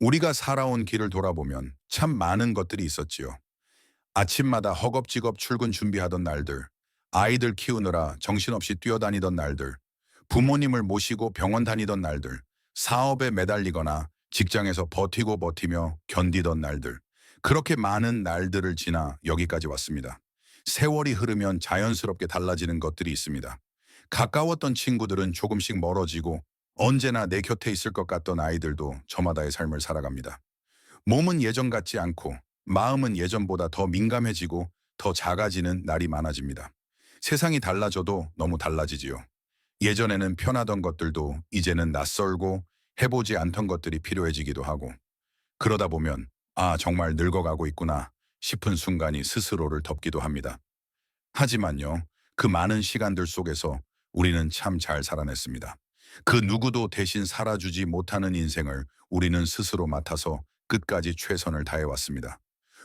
우리가 살아온 길을 돌아보면 참 많은 것들이 있었지요. 아침마다 허겁지겁 출근 준비하던 날들, 아이들 키우느라 정신없이 뛰어다니던 날들, 부모님을 모시고 병원 다니던 날들, 사업에 매달리거나 직장에서 버티고 버티며 견디던 날들. 그렇게 많은 날들을 지나 여기까지 왔습니다. 세월이 흐르면 자연스럽게 달라지는 것들이 있습니다. 가까웠던 친구들은 조금씩 멀어지고 언제나 내 곁에 있을 것 같던 아이들도 저마다의 삶을 살아갑니다. 몸은 예전 같지 않고 마음은 예전보다 더 민감해지고 더 작아지는 날이 많아집니다. 세상이 달라져도 너무 달라지지요. 예전에는 편하던 것들도 이제는 낯설고 해보지 않던 것들이 필요해지기도 하고 그러다 보면 아, 정말 늙어가고 있구나 싶은 순간이 스스로를 덮기도 합니다. 하지만요, 그 많은 시간들 속에서 우리는 참 잘 살아냈습니다. 그 누구도 대신 살아주지 못하는 인생을 우리는 스스로 맡아서 끝까지 최선을 다해왔습니다.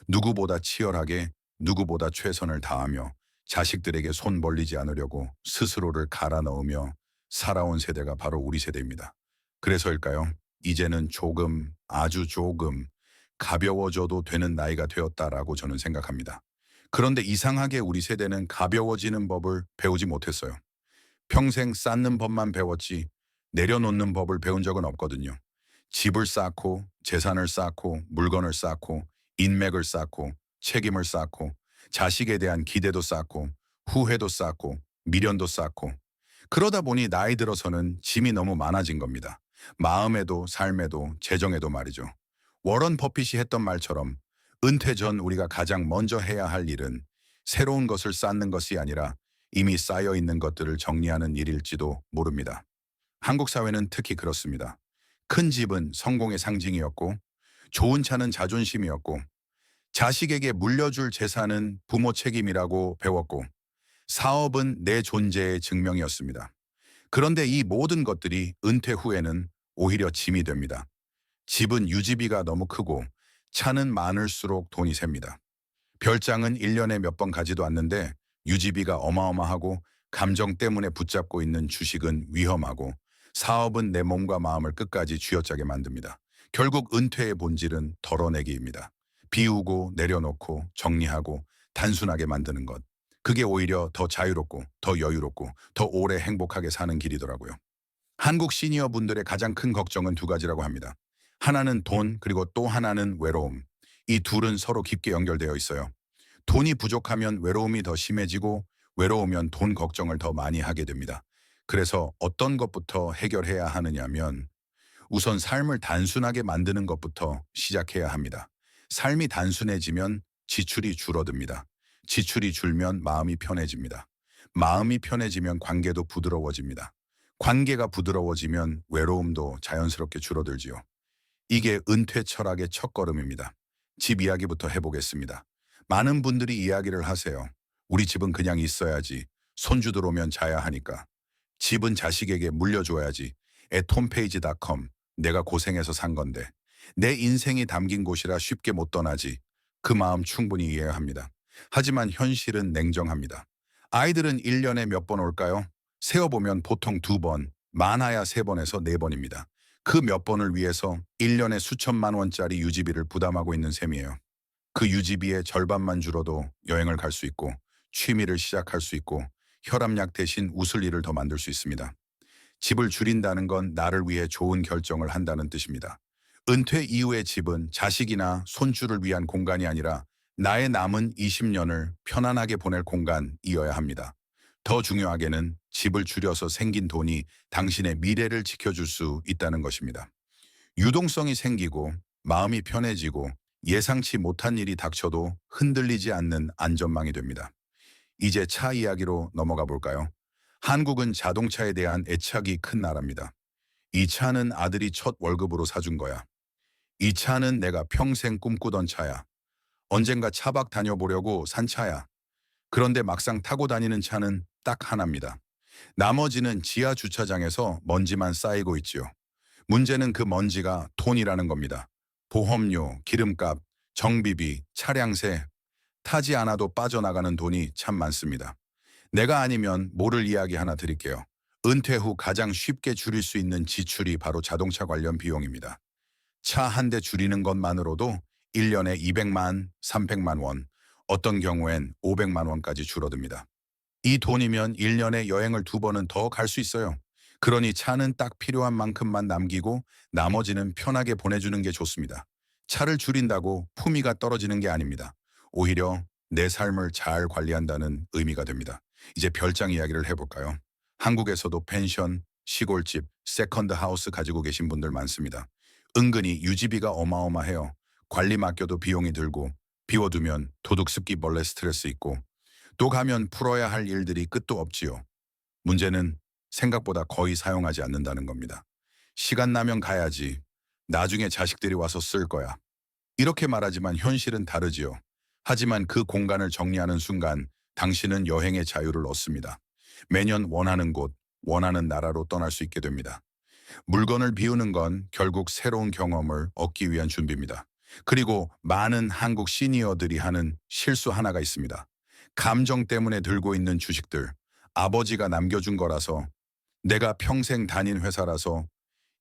누구보다 치열하게, 누구보다 최선을 다하며 자식들에게 손 벌리지 않으려고 스스로를 갈아 넣으며 살아온 세대가 바로 우리 세대입니다. 그래서일까요? 이제는 조금, 아주 조금 가벼워져도 되는 나이가 되었다라고 저는 생각합니다. 그런데 이상하게 우리 세대는 가벼워지는 법을 배우지 못했어요. 평생 쌓는 법만 배웠지 내려놓는 법을 배운 적은 없거든요. 집을 쌓고 재산을 쌓고 물건을 쌓고 인맥을 쌓고 책임을 쌓고 자식에 대한 기대도 쌓고 후회도 쌓고 미련도 쌓고 그러다 보니 나이 들어서는 짐이 너무 많아진 겁니다. 마음에도 삶에도 재정에도 말이죠. 워런 버핏이 했던 말처럼 은퇴 전 우리가 가장 먼저 해야 할 일은 새로운 것을 쌓는 것이 아니라 이미 쌓여 있는 것들을 정리하는 일일지도 모릅니다. 한국 사회는 특히 그렇습니다. 큰 집은 성공의 상징이었고, 좋은 차는 자존심이었고, 자식에게 물려줄 재산은 부모 책임이라고 배웠고, 사업은 내 존재의 증명이었습니다. 그런데 이 모든 것들이 은퇴 후에는 오히려 짐이 됩니다. 집은 유지비가 너무 크고, 차는 많을수록 돈이 셉니다. 별장은 1년에 몇 번 가지도 않는데 유지비가 어마어마하고 감정 때문에 붙잡고 있는 주식은 위험하고 사업은 내 몸과 마음을 끝까지 쥐어짜게 만듭니다. 결국 은퇴의 본질은 덜어내기입니다. 비우고 내려놓고 정리하고 단순하게 만드는 것. 그게 오히려 더 자유롭고 더 여유롭고 더 오래 행복하게 사는 길이더라고요. 한국 시니어 분들의 가장 큰 걱정은 두 가지라고 합니다. 하나는 돈, 그리고 또 하나는 외로움. 이 둘은 서로 깊게 연결되어 있어요. 돈이 부족하면 외로움이 더 심해지고 외로우면 돈 걱정을 더 많이 하게 됩니다. 그래서 어떤 것부터 해결해야 하느냐면 우선 삶을 단순하게 만드는 것부터 시작해야 합니다. 삶이 단순해지면 지출이 줄어듭니다. 지출이 줄면 마음이 편해집니다. 마음이 편해지면 관계도 부드러워집니다. 관계가 부드러워지면 외로움도 자연스럽게 줄어들지요. 이게 은퇴 철학의 첫걸음입니다. 집 이야기부터 해보겠습니다. 많은 분들이 이야기를 하세요. 우리 집은 그냥 있어야지. 손주들 오면 자야 하니까. 집은 자식에게 물려줘야지. @홈페이지.com. 내가 고생해서 산 건데. 내 인생이 담긴 곳이라 쉽게 못 떠나지. 그 마음 충분히 이해합니다. 하지만 현실은 냉정합니다. 아이들은 1년에 몇 번 올까요? 세어보면 보통 2번, 많아야 3번에서 4번입니다. 그 몇 번을 위해서 1년에 수천만 원짜리 유지비를 부담하고 있는 셈이에요. 그 유지비의 절반만 줄어도 여행을 갈 수 있고 취미를 시작할 수 있고 혈압약 대신 웃을 일을 더 만들 수 있습니다. 집을 줄인다는 건 나를 위해 좋은 결정을 한다는 뜻입니다. 은퇴 이후의 집은 자식이나 손주를 위한 공간이 아니라 나의 남은 20년을 편안하게 보낼 공간이어야 합니다. 더 중요하게는 집을 줄여서 생긴 돈이 당신의 미래를 지켜줄 수 있다는 것입니다. 유동성이 생기고 마음이 편해지고 예상치 못한 일이 닥쳐도 흔들리지 않는 안전망이 됩니다. 이제 차 이야기로 넘어가 볼까요? 한국은 자동차에 대한 애착이 큰 나라입니다. 이 차는 아들이 첫 월급으로 사준 거야. 이 차는 내가 평생 꿈꾸던 차야. 언젠가 차박 다녀보려고 산 차야. 그런데 막상 타고 다니는 차는 딱 하나입니다. 나머지는 지하 주차장에서 먼지만 쌓이고 있지요. 문제는 그 먼지가 돈이라는 겁니다. 보험료, 기름값, 정비비, 차량세, 타지 않아도 빠져나가는 돈이 참 많습니다. 내가 아니면 모를 이야기 하나 드릴게요. 은퇴 후 가장 쉽게 줄일 수 있는 지출이 바로 자동차 관련 비용입니다. 차 한 대 줄이는 것만으로도 1년에 200만, 300만 원, 어떤 경우엔 500만 원까지 줄어듭니다. 이 돈이면 1년에 여행을 2번은 더 갈 수 있어요. 그러니 차는 딱 필요한 만큼만 남기고 나머지는 편하게 보내주는 게 좋습니다. 차를 줄인다고 품위가 떨어지는 게 아닙니다. 오히려 내 삶을 잘 관리한다는 의미가 됩니다. 이제 별장 이야기를 해볼까요? 한국에서도 펜션, 시골집, 세컨드 하우스 가지고 계신 분들 많습니다. 은근히 유지비가 어마어마해요. 관리 맡겨도 비용이 들고 비워두면 도둑 습기 벌레 스트레스 있고 또 가면 풀어야 할 일들이 끝도 없지요. 문제는 생각보다 거의 사용하지 않는다는 겁니다. 시간 나면 가야지. 나중에 자식들이 와서 쓸 거야. 이렇게 말하지만 현실은 다르지요. 하지만 그 공간을 정리하는 순간 당신은 여행의 자유를 얻습니다. 매년 원하는 곳, 원하는 나라로 떠날 수 있게 됩니다. 물건을 비우는 건 결국 새로운 경험을 얻기 위한 준비입니다. 그리고 많은 한국 시니어들이 하는 실수 하나가 있습니다. 감정 때문에 들고 있는 주식들, 아버지가 남겨준 거라서, 내가 평생 다닌 회사라서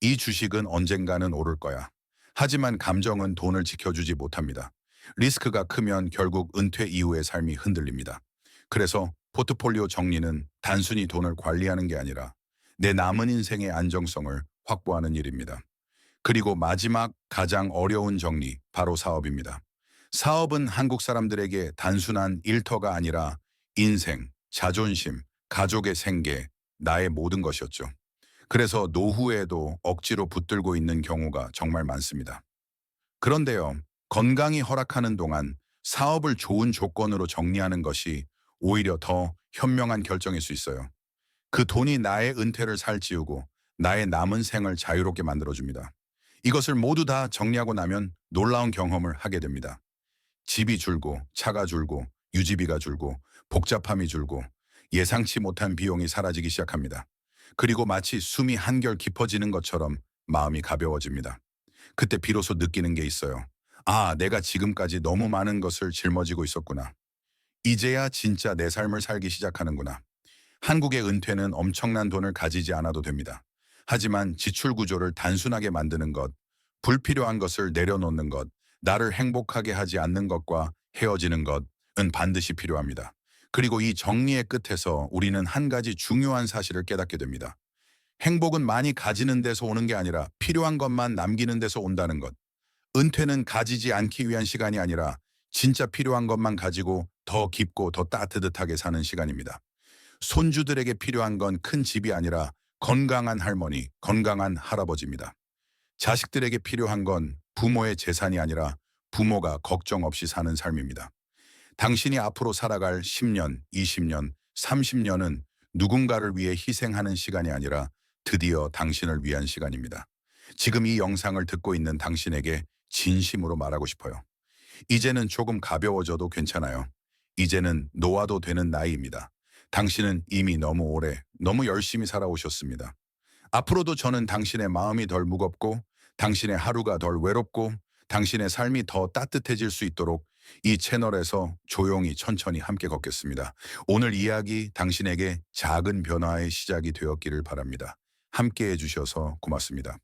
이 주식은 언젠가는 오를 거야. 하지만 감정은 돈을 지켜주지 못합니다. 리스크가 크면 결국 은퇴 이후의 삶이 흔들립니다. 그래서 포트폴리오 정리는 단순히 돈을 관리하는 게 아니라 내 남은 인생의 안정성을 확보하는 일입니다. 그리고 마지막 가장 어려운 정리, 바로 사업입니다. 사업은 한국 사람들에게 단순한 일터가 아니라 인생, 자존심, 가족의 생계, 나의 모든 것이었죠. 그래서 노후에도 억지로 붙들고 있는 경우가 정말 많습니다. 그런데요, 건강이 허락하는 동안 사업을 좋은 조건으로 정리하는 것이 오히려 더 현명한 결정일 수 있어요. 그 돈이 나의 은퇴를 살찌우고 나의 남은 생을 자유롭게 만들어줍니다. 이것을 모두 다 정리하고 나면 놀라운 경험을 하게 됩니다. 집이 줄고, 차가 줄고, 유지비가 줄고, 복잡함이 줄고, 예상치 못한 비용이 사라지기 시작합니다. 그리고 마치 숨이 한결 깊어지는 것처럼 마음이 가벼워집니다. 그때 비로소 느끼는 게 있어요. 아, 내가 지금까지 너무 많은 것을 짊어지고 있었구나. 이제야 진짜 내 삶을 살기 시작하는구나. 한국의 은퇴는 엄청난 돈을 가지지 않아도 됩니다. 하지만 지출 구조를 단순하게 만드는 것, 불필요한 것을 내려놓는 것, 나를 행복하게 하지 않는 것과 헤어지는 것은 반드시 필요합니다. 그리고 이 정리의 끝에서 우리는 한 가지 중요한 사실을 깨닫게 됩니다. 행복은 많이 가지는 데서 오는 게 아니라 필요한 것만 남기는 데서 온다는 것. 은퇴는 가지지 않기 위한 시간이 아니라 진짜 필요한 것만 가지고 더 깊고 더 따뜻하게 사는 시간입니다. 손주들에게 필요한 건 큰 집이 아니라 건강한 할머니, 건강한 할아버지입니다. 자식들에게 필요한 건 부모의 재산이 아니라 부모가 걱정 없이 사는 삶입니다. 당신이 앞으로 살아갈 10년, 20년, 30년은 누군가를 위해 희생하는 시간이 아니라 드디어 당신을 위한 시간입니다. 지금 이 영상을 듣고 있는 당신에게 진심으로 말하고 싶어요. 이제는 조금 가벼워져도 괜찮아요. 이제는 놓아도 되는 나이입니다. 당신은 이미 너무 오래, 너무 열심히 살아오셨습니다. 앞으로도 저는 당신의 마음이 덜 무겁고 당신의 하루가 덜 외롭고 당신의 삶이 더 따뜻해질 수 있도록 이 채널에서 조용히 천천히 함께 걷겠습니다. 오늘 이야기 당신에게 작은 변화의 시작이 되었기를 바랍니다. 함께 해주셔서 고맙습니다.